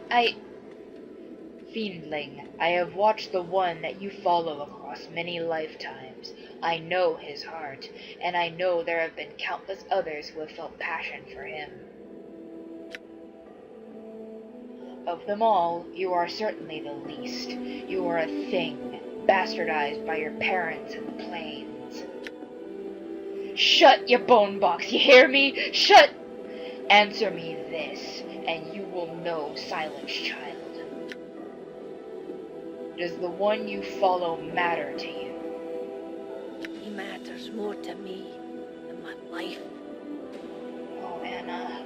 Fiendling, I have watched the one that you follow across many lifetimes. I know his heart, and I know there have been countless others who have felt passion for him. Of them all, you are certainly the least. You are a thing, bastardized by your parents in the plains. Shut your bone box, you hear me? Shut! Answer me this, and you will know, silenced child. Does the one you follow matter to you?
He matters more to me than my life.
Oh, Anna.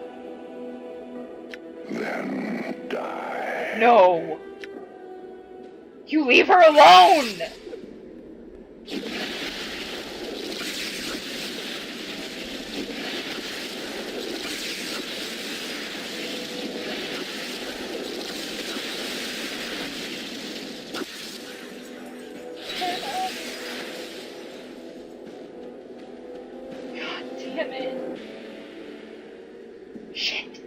Then die.
No! You leave her alone! God damn it. Shit.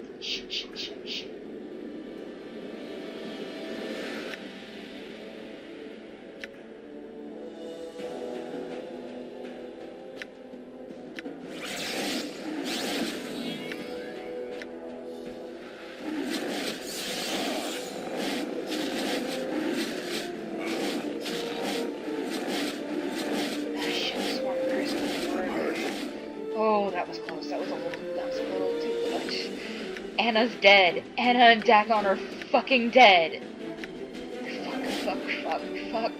Oh, that was close. That was a little too much. Anna's dead. Anna and Dak'kon are fucking dead. Fuck.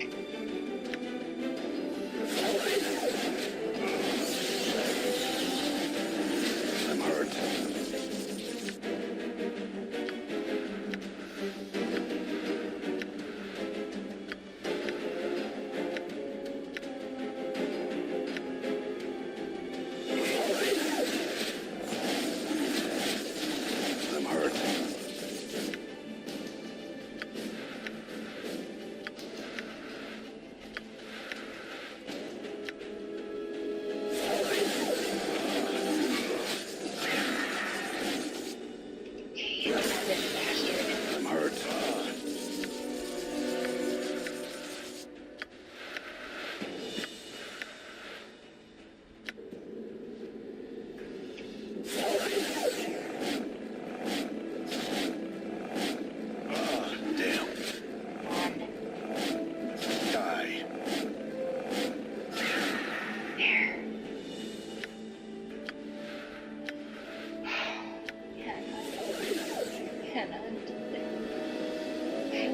I'm hurt.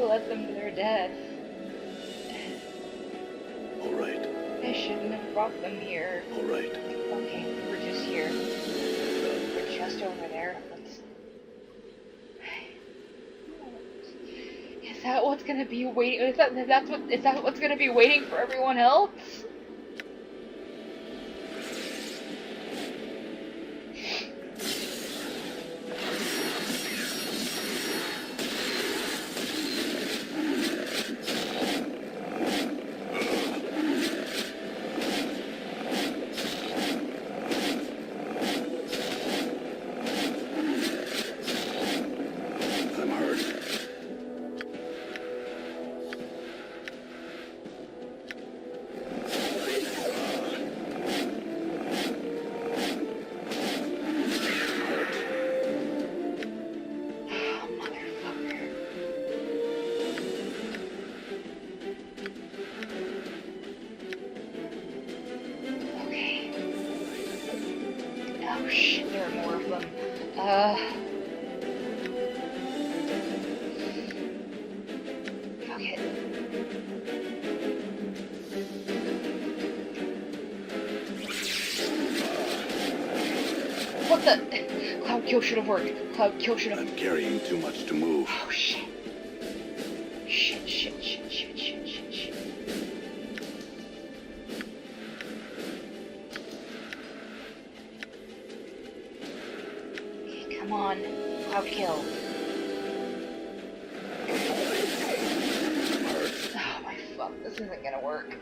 Let them to their death.
All right.
I shouldn't have brought them here.
All right.
Okay, we're just here. We're just over there. Let's... Is that what's gonna be waiting? Is that what's gonna be waiting for everyone else? Oh shit, there are more of them. Fuck it. What the? Cloud kill should have worked. Cloud kill should have.
I'm carrying too much to move.
Oh shit. Shit. Okay, come on. Cloud kill. Oh my fuck, this isn't gonna work.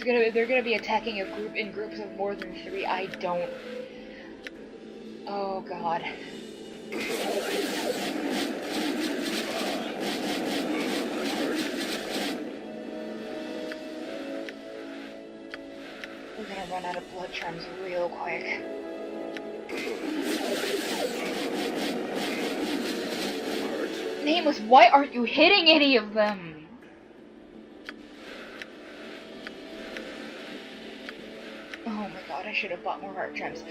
If they're gonna be attacking a group in groups of more than 3, I don't. Oh god. We're gonna run out of blood charms real quick. Nameless, why aren't you hitting any of them? Oh my god, I should have bought more heart charms.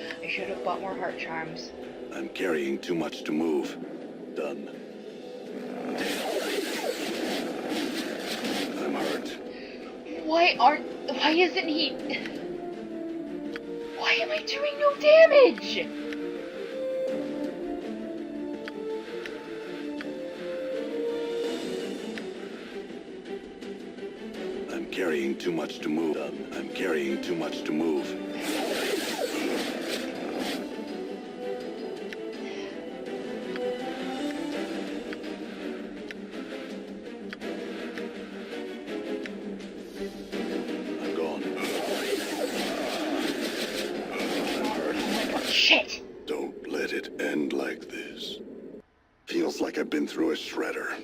I'm carrying too much to move. Done. I'm hurt.
Why isn't he... Why am I doing no damage?
I'm carrying too much to move. Done. I'm carrying too much to move.
Shit!
Don't let it end like this. Feels like I've been through a shredder.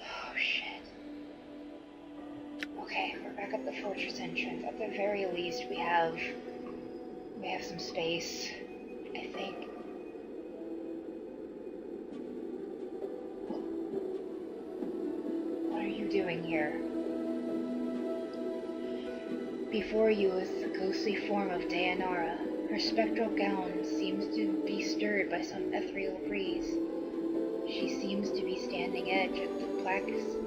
Oh shit. Okay, we're back at the fortress entrance. At the very least, we have some space, I think. What are you doing here? Before you is the ghostly form of Tana'ri. Her spectral gown seems to be stirred by some ethereal breeze. She seems to be standing edge at the black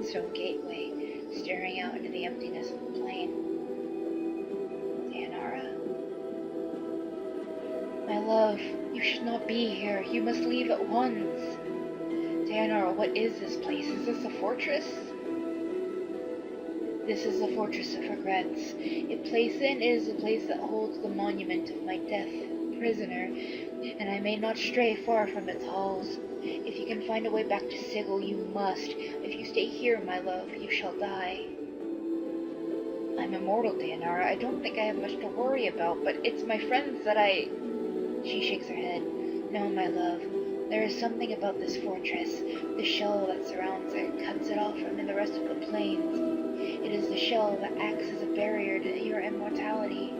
stone gateway, staring out into the emptiness of the plain. Tana'ri. My love, you should not be here. You must leave at once. Tana'ri, what is this place? Is this a fortress? This is the Fortress of Regrets. It is a place that holds the monument of my death prisoner, and I may not stray far from its halls. If you can find a way back to Sigil, you must. If you stay here, my love, you shall die. I'm immortal, Tana'ri. I don't think I have much to worry about, but it's my friends that I... She shakes her head. No, my love. There is something about this fortress. The shell that surrounds it cuts it off from the rest of the plains. It is the shell that acts as a barrier to your immortality.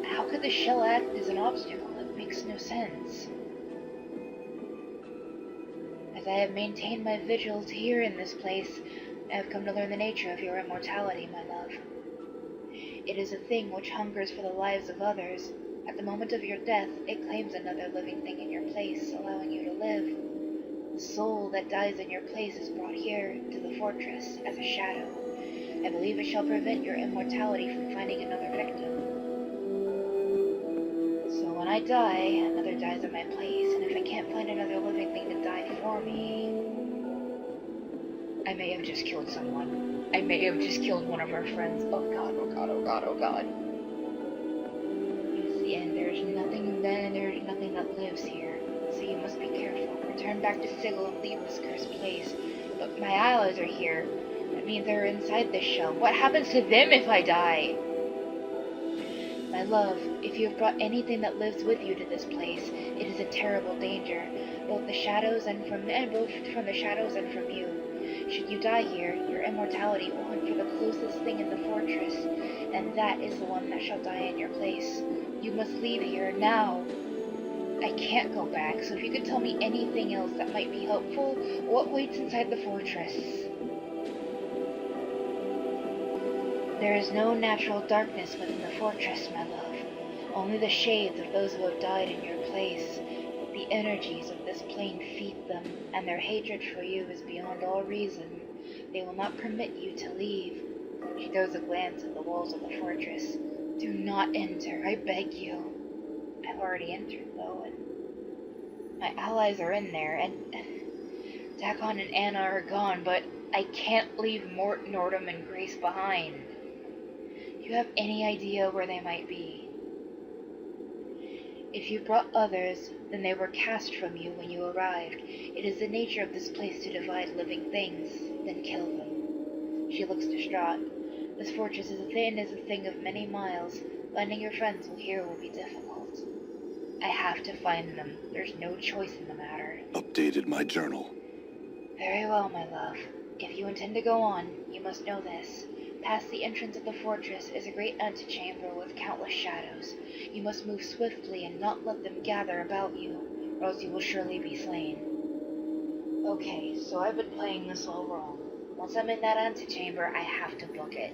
How could the shell act as an obstacle? It makes no sense. As I have maintained my vigils here in this place, I have come to learn the nature of your immortality, my love. It is a thing which hungers for the lives of others. At the moment of your death, it claims another living thing in your place, allowing you to live. The soul that dies in your place is brought here to the fortress as a shadow. I believe it shall prevent your immortality from finding another victim. So when I die, another dies in my place, and if I can't find another living thing to die for me... I may have just killed someone. I may have just killed one of our friends. Oh god, oh god, oh god, oh god. You see, and there's nothing that lives here. So you must be careful. Return back to Sigil and leave this cursed place. But my allies are here. That means they're inside this shell. What happens to them if I die? My love, if you have brought anything that lives with you to this place, it is a terrible danger, both from the shadows and from you. Should you die here, your immortality will hunt for the closest thing in the fortress, and that is the one that shall die in your place. You must leave here now. I can't go back, so if you could tell me anything else that might be helpful, what waits inside the fortress? There is no natural darkness within the fortress, my love. Only the shades of those who have died in your place. The energies of this plane feed them, and their hatred for you is beyond all reason. They will not permit you to leave. She throws a glance at the walls of the fortress. Do not enter, I beg you. I've already entered, though, and my allies are in there, and Dak'kon and Annah are gone, but I can't leave Mort, Nordum, and Grace behind. Do you have any idea where they might be? If you brought others, then they were cast from you when you arrived. It is the nature of this place to divide living things, then kill them. She looks distraught. This fortress is a thing of many miles. Finding your friends here will be difficult. I have to find them. There's no choice in the matter.
Updated my journal.
Very well, my love. If you intend to go on, you must know this. Past the entrance of the fortress is a great antechamber with countless shadows. You must move swiftly and not let them gather about you, or else you will surely be slain. Okay, so I've been playing this all wrong. Once I'm in that antechamber, I have to book it.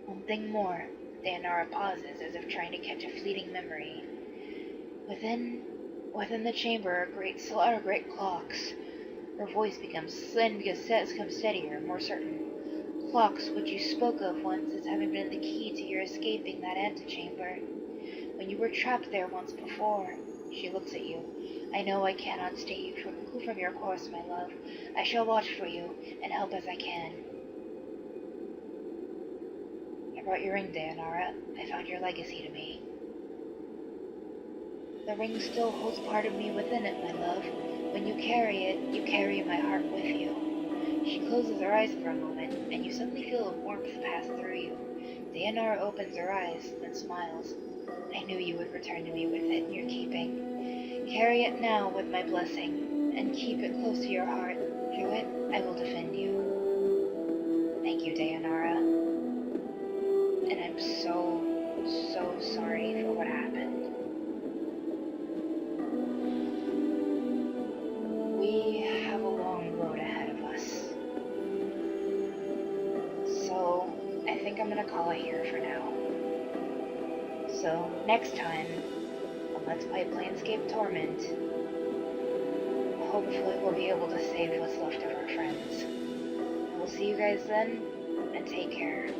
One thing more. Tana'ri pauses as if trying to catch a fleeting memory. Within the chamber are great clocks. Her voice becomes steadier, more certain. Clocks which you spoke of once as having been the key to your escaping that antechamber. When you were trapped there once before. She looks at you. I know I cannot stay you from your course, my love. I shall watch for you and help as I can. I brought your ring, Tana'ri. I found your legacy to me. The ring still holds part of me within it, my love. When you carry it, you carry my heart with you. She closes her eyes for a moment, and you suddenly feel a warmth pass through you. Tana'ri opens her eyes, then smiles. I knew you would return to me with it in your keeping. Carry it now with my blessing, and keep it close to your heart. Through it, I will defend you. Thank you, Tana'ri. And I'm so sorry for what happened. We have a long road ahead of us. So, I think I'm gonna call it here for now. So, next time, on Let's Play Planescape Torment, hopefully we'll be able to save what's left of our friends. We'll see you guys then, and take care.